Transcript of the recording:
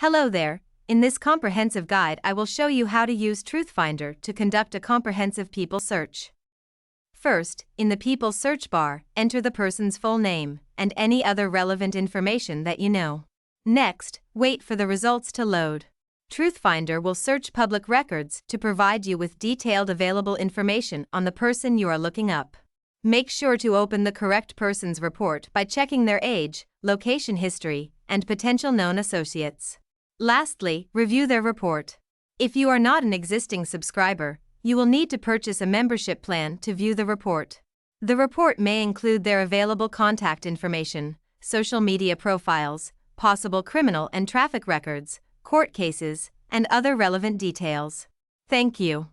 Hello there. In this comprehensive guide, I will show you how to use TruthFinder to conduct a comprehensive people search. First, in the people search bar, enter the person's full name and any other relevant information that you know. Next, wait for the results to load. TruthFinder will search public records to provide you with detailed available information on the person you are looking up. Make sure to open the correct person's report by checking their age, location history, and potential known associates. Lastly, review their report. If you are not an existing subscriber, you will need to purchase a membership plan to view the report. The report may include their available contact information, social media profiles, possible criminal and traffic records, court cases, and other relevant details. Thank you.